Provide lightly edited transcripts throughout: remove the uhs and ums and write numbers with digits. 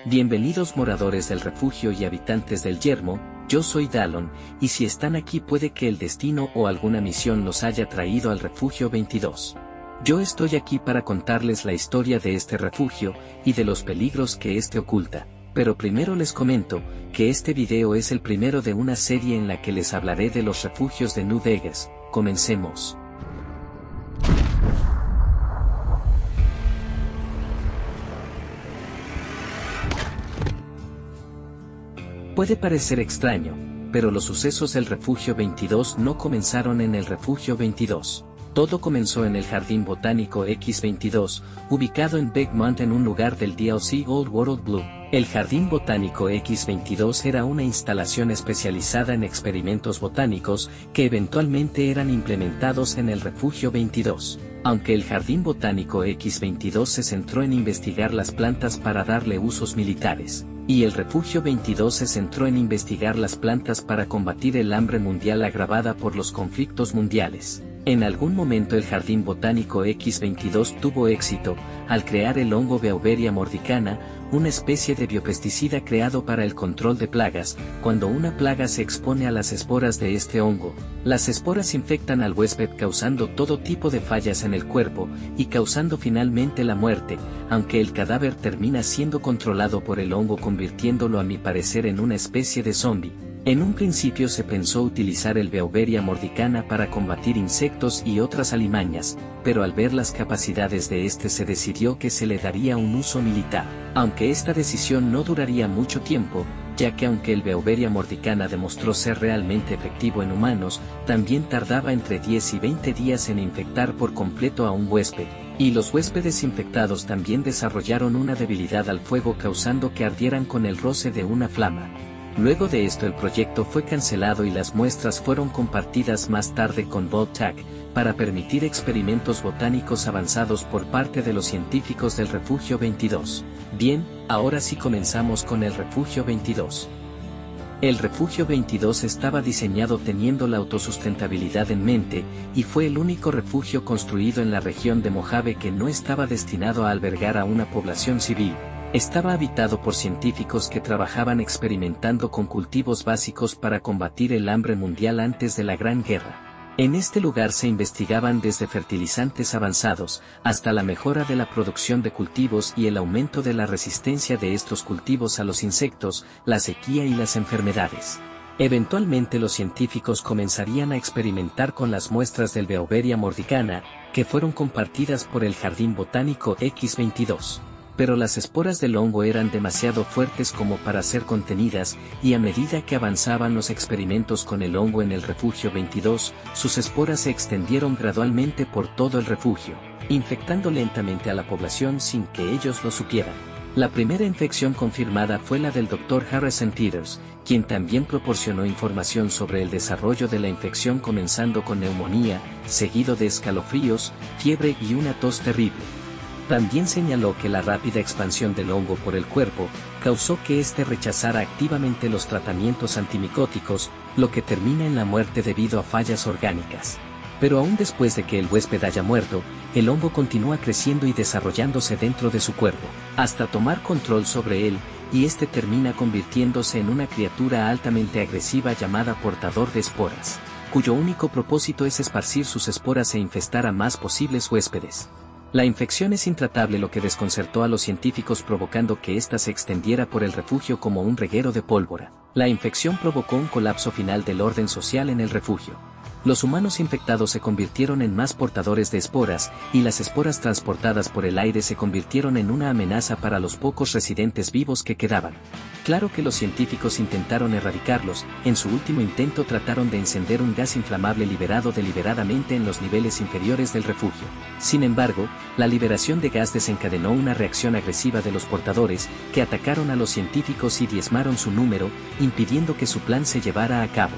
Bienvenidos moradores del refugio y habitantes del yermo, yo soy Dallon, y si están aquí puede que el destino o alguna misión los haya traído al refugio 22. Yo estoy aquí para contarles la historia de este refugio, y de los peligros que este oculta, pero primero les comento, que este video es el primero de una serie en la que les hablaré de los refugios de New Vegas. Comencemos. Puede parecer extraño, pero los sucesos del Refugio 22 no comenzaron en el Refugio 22. Todo comenzó en el Jardín Botánico X22, ubicado en Bigmont, en un lugar del DLC Old World Blue. El Jardín Botánico X22 era una instalación especializada en experimentos botánicos que eventualmente eran implementados en el Refugio 22. Aunque el Jardín Botánico X22 se centró en investigar las plantas para darle usos militares, y el Refugio 22 se centró en investigar las plantas para combatir el hambre mundial agravada por los conflictos mundiales. En algún momento el Jardín Botánico X22 tuvo éxito, al crear el hongo Beauveria mordicana, una especie de biopesticida creado para el control de plagas. Cuando una plaga se expone a las esporas de este hongo, las esporas infectan al huésped causando todo tipo de fallas en el cuerpo, y causando finalmente la muerte, aunque el cadáver termina siendo controlado por el hongo convirtiéndolo a mi parecer en una especie de zombie. En un principio se pensó utilizar el Beauveria mordicana para combatir insectos y otras alimañas, pero al ver las capacidades de este se decidió que se le daría un uso militar. Aunque esta decisión no duraría mucho tiempo, ya que aunque el Beauveria mordicana demostró ser realmente efectivo en humanos, también tardaba entre 10 y 20 días en infectar por completo a un huésped, y los huéspedes infectados también desarrollaron una debilidad al fuego causando que ardieran con el roce de una flama. Luego de esto el proyecto fue cancelado y las muestras fueron compartidas más tarde con Voltac, para permitir experimentos botánicos avanzados por parte de los científicos del Refugio 22. Bien, ahora sí comenzamos con el Refugio 22. El Refugio 22 estaba diseñado teniendo la autosustentabilidad en mente, y fue el único refugio construido en la región de Mojave que no estaba destinado a albergar a una población civil. Estaba habitado por científicos que trabajaban experimentando con cultivos básicos para combatir el hambre mundial antes de la Gran Guerra. En este lugar se investigaban desde fertilizantes avanzados, hasta la mejora de la producción de cultivos y el aumento de la resistencia de estos cultivos a los insectos, la sequía y las enfermedades. Eventualmente los científicos comenzarían a experimentar con las muestras del Beauveria mordicana, que fueron compartidas por el Jardín Botánico X22. Pero las esporas del hongo eran demasiado fuertes como para ser contenidas, y a medida que avanzaban los experimentos con el hongo en el Refugio 22, sus esporas se extendieron gradualmente por todo el refugio, infectando lentamente a la población sin que ellos lo supieran. La primera infección confirmada fue la del Dr. Harrison Peters, quien también proporcionó información sobre el desarrollo de la infección, comenzando con neumonía, seguido de escalofríos, fiebre y una tos terrible. También señaló que la rápida expansión del hongo por el cuerpo causó que éste rechazara activamente los tratamientos antimicóticos, lo que termina en la muerte debido a fallas orgánicas. Pero aún después de que el huésped haya muerto, el hongo continúa creciendo y desarrollándose dentro de su cuerpo, hasta tomar control sobre él, y este termina convirtiéndose en una criatura altamente agresiva llamada portador de esporas, cuyo único propósito es esparcir sus esporas e infestar a más posibles huéspedes. La infección es intratable, lo que desconcertó a los científicos, provocando que ésta se extendiera por el refugio como un reguero de pólvora. La infección provocó un colapso final del orden social en el refugio. Los humanos infectados se convirtieron en más portadores de esporas, y las esporas transportadas por el aire se convirtieron en una amenaza para los pocos residentes vivos que quedaban. Claro que los científicos intentaron erradicarlos. En su último intento trataron de encender un gas inflamable liberado deliberadamente en los niveles inferiores del refugio. Sin embargo, la liberación de gas desencadenó una reacción agresiva de los portadores, que atacaron a los científicos y diezmaron su número, impidiendo que su plan se llevara a cabo.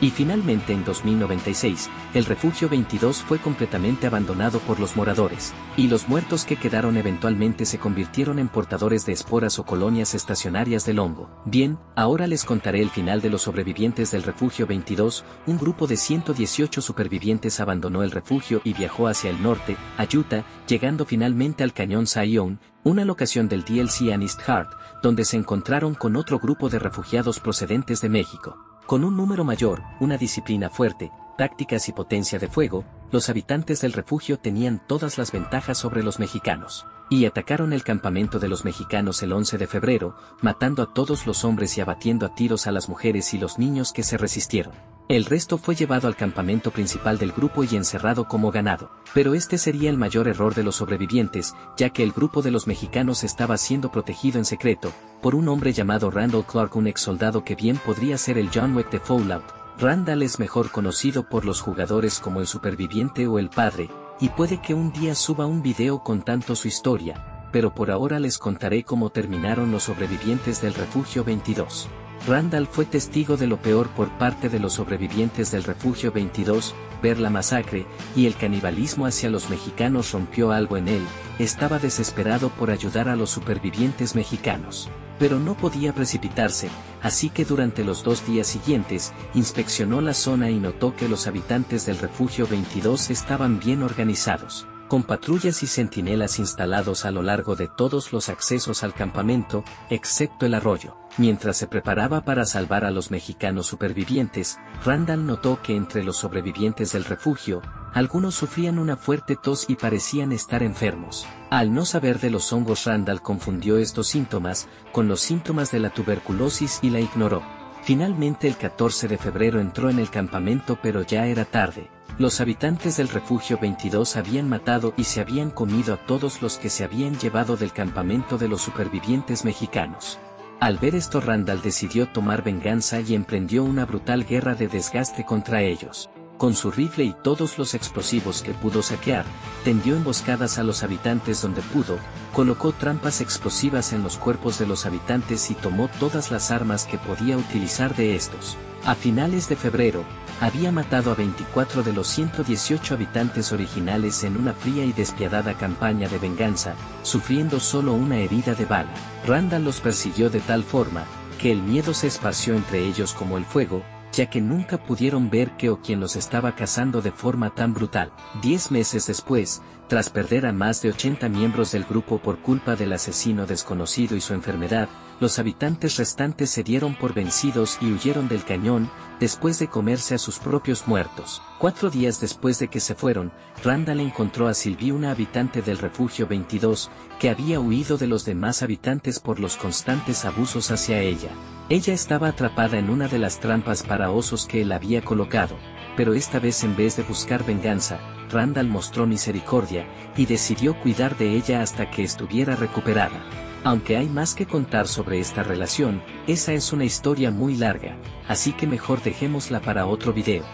Y finalmente en 2096, el refugio 22 fue completamente abandonado por los moradores, y los muertos que quedaron eventualmente se convirtieron en portadores de esporas o colonias estacionarias del hongo. Bien, ahora les contaré el final de los sobrevivientes del refugio 22. Un grupo de 118 supervivientes abandonó el refugio y viajó hacia el norte, a Utah, llegando finalmente al cañón Zion, una locación del DLC Anist Heart, donde se encontraron con otro grupo de refugiados procedentes de México. Con un número mayor, una disciplina fuerte, tácticas y potencia de fuego, los habitantes del refugio tenían todas las ventajas sobre los mexicanos, y atacaron el campamento de los mexicanos el 11 de febrero, matando a todos los hombres y abatiendo a tiros a las mujeres y los niños que se resistieron. El resto fue llevado al campamento principal del grupo y encerrado como ganado. Pero este sería el mayor error de los sobrevivientes, ya que el grupo de los mexicanos estaba siendo protegido en secreto, por un hombre llamado Randall Clark, un ex soldado que bien podría ser el John Wick de Fallout. Randall es mejor conocido por los jugadores como el superviviente o el padre, y puede que un día suba un video contando su historia, pero por ahora les contaré cómo terminaron los sobrevivientes del refugio 22. Randall fue testigo de lo peor por parte de los sobrevivientes del refugio 22, ver la masacre, y el canibalismo hacia los mexicanos rompió algo en él. Estaba desesperado por ayudar a los supervivientes mexicanos, pero no podía precipitarse, así que durante los 2 días siguientes, inspeccionó la zona y notó que los habitantes del refugio 22 estaban bien organizados, con patrullas y centinelas instalados a lo largo de todos los accesos al campamento, excepto el arroyo. Mientras se preparaba para salvar a los mexicanos supervivientes, Randall notó que entre los sobrevivientes del refugio, algunos sufrían una fuerte tos y parecían estar enfermos. Al no saber de los hongos, Randall confundió estos síntomas con los síntomas de la tuberculosis y la ignoró. Finalmente el 14 de febrero entró en el campamento, pero ya era tarde. Los habitantes del refugio 22 habían matado y se habían comido a todos los que se habían llevado del campamento de los supervivientes mexicanos. Al ver esto, Randall decidió tomar venganza y emprendió una brutal guerra de desgaste contra ellos. Con su rifle y todos los explosivos que pudo saquear, tendió emboscadas a los habitantes donde pudo, colocó trampas explosivas en los cuerpos de los habitantes y tomó todas las armas que podía utilizar de estos. A finales de febrero, había matado a 24 de los 118 habitantes originales en una fría y despiadada campaña de venganza, sufriendo solo una herida de bala. Randall los persiguió de tal forma, que el miedo se esparció entre ellos como el fuego, ya que nunca pudieron ver qué o quién los estaba cazando de forma tan brutal. 10 meses después, tras perder a más de 80 miembros del grupo por culpa del asesino desconocido y su enfermedad, los habitantes restantes se dieron por vencidos y huyeron del cañón, después de comerse a sus propios muertos. 4 días después de que se fueron, Randall encontró a Sylvie, una habitante del refugio 22, que había huido de los demás habitantes por los constantes abusos hacia ella. Ella estaba atrapada en una de las trampas para osos que él había colocado, pero esta vez, en vez de buscar venganza, Randall mostró misericordia, y decidió cuidar de ella hasta que estuviera recuperada. Aunque hay más que contar sobre esta relación, esa es una historia muy larga, así que mejor dejémosla para otro video.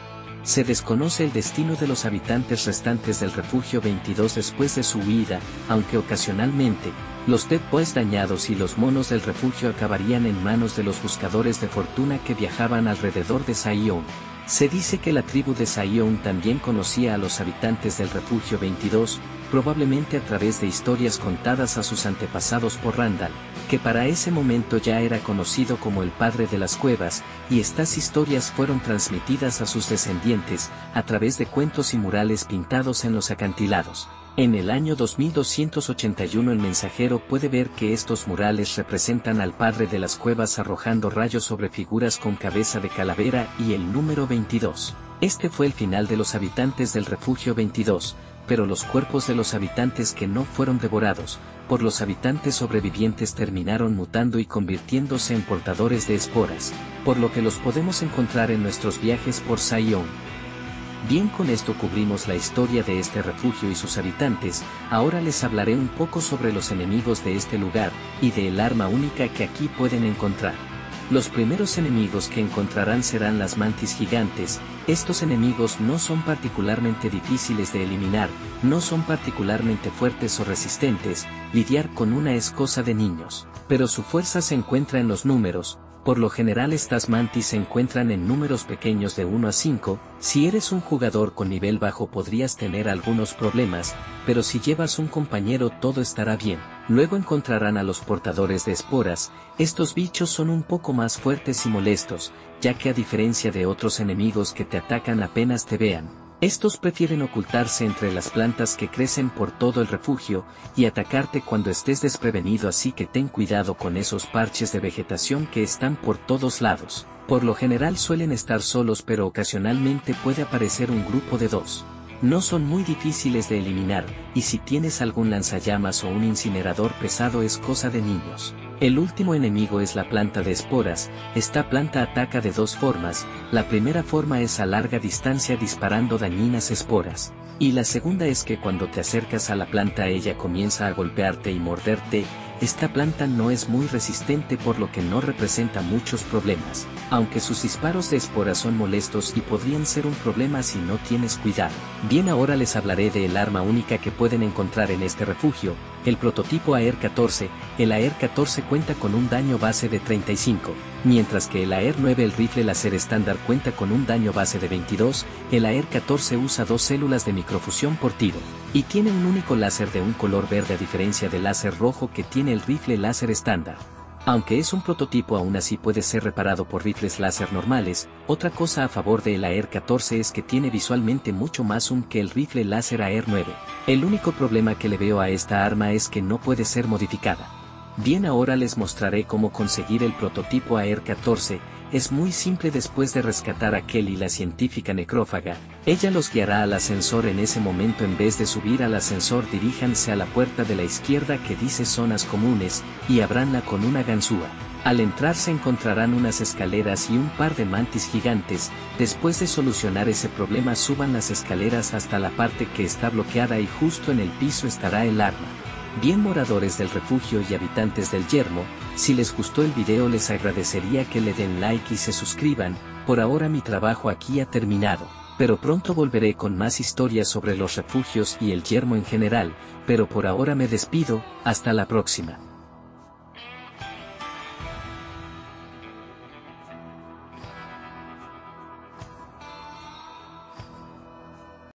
Se desconoce el destino de los habitantes restantes del refugio 22 después de su huida, aunque ocasionalmente, los Dead Boys dañados y los monos del refugio acabarían en manos de los buscadores de fortuna que viajaban alrededor de Zion. Se dice que la tribu de Zion también conocía a los habitantes del refugio 22, probablemente a través de historias contadas a sus antepasados por Randall, que para ese momento ya era conocido como el padre de las cuevas, y estas historias fueron transmitidas a sus descendientes, a través de cuentos y murales pintados en los acantilados. En el año 2281 el mensajero puede ver que estos murales representan al padre de las cuevas arrojando rayos sobre figuras con cabeza de calavera y el número 22. Este fue el final de los habitantes del refugio 22, pero los cuerpos de los habitantes que no fueron devorados por los habitantes sobrevivientes terminaron mutando y convirtiéndose en portadores de esporas, por lo que los podemos encontrar en nuestros viajes por Zion. Bien, con esto cubrimos la historia de este refugio y sus habitantes. Ahora les hablaré un poco sobre los enemigos de este lugar, y de el arma única que aquí pueden encontrar. Los primeros enemigos que encontrarán serán las mantis gigantes. Estos enemigos no son particularmente difíciles de eliminar, no son particularmente fuertes o resistentes, lidiar con una es cosa de niños, pero su fuerza se encuentra en los números. Por lo general estas mantis se encuentran en números pequeños de 1 a 5, si eres un jugador con nivel bajo podrías tener algunos problemas, pero si llevas un compañero todo estará bien. Luego encontrarán a los portadores de esporas. Estos bichos son un poco más fuertes y molestos, ya que a diferencia de otros enemigos que te atacan apenas te vean, estos prefieren ocultarse entre las plantas que crecen por todo el refugio, y atacarte cuando estés desprevenido, así que ten cuidado con esos parches de vegetación que están por todos lados. Por lo general suelen estar solos, pero ocasionalmente puede aparecer un grupo de 2. No son muy difíciles de eliminar, y si tienes algún lanzallamas o un incinerador pesado es cosa de niños. El último enemigo es la planta de esporas. Esta planta ataca de 2 formas, la primera forma es a larga distancia disparando dañinas esporas, y la segunda es que cuando te acercas a la planta ella comienza a golpearte y morderte. Esta planta no es muy resistente, por lo que no representa muchos problemas, aunque sus disparos de esporas son molestos y podrían ser un problema si no tienes cuidado. Bien, ahora les hablaré del arma única que pueden encontrar en este refugio, el prototipo AR-14. El AR-14 cuenta con un daño base de 35, mientras que el AR-9, el rifle láser estándar, cuenta con un daño base de 22. El AR-14 usa 2 células de microfusión por tiro, y tiene un único láser de un color verde a diferencia del láser rojo que tiene el rifle láser estándar. Aunque es un prototipo, aún así puede ser reparado por rifles láser normales. Otra cosa a favor del AR-14 es que tiene visualmente mucho más zoom que el rifle láser AR-9. El único problema que le veo a esta arma es que no puede ser modificada. Bien, ahora les mostraré cómo conseguir el prototipo AR-14. Es muy simple. Después de rescatar a Kelly, la científica necrófaga, ella los guiará al ascensor. En ese momento, en vez de subir al ascensor, diríjanse a la puerta de la izquierda que dice zonas comunes, y abranla con una ganzúa. Al entrar se encontrarán unas escaleras y un par de mantis gigantes. Después de solucionar ese problema, suban las escaleras hasta la parte que está bloqueada y justo en el piso estará el arma. Bien, moradores del refugio y habitantes del yermo, si les gustó el video les agradecería que le den like y se suscriban. Por ahora mi trabajo aquí ha terminado, pero pronto volveré con más historias sobre los refugios y el yermo en general, pero por ahora me despido, hasta la próxima.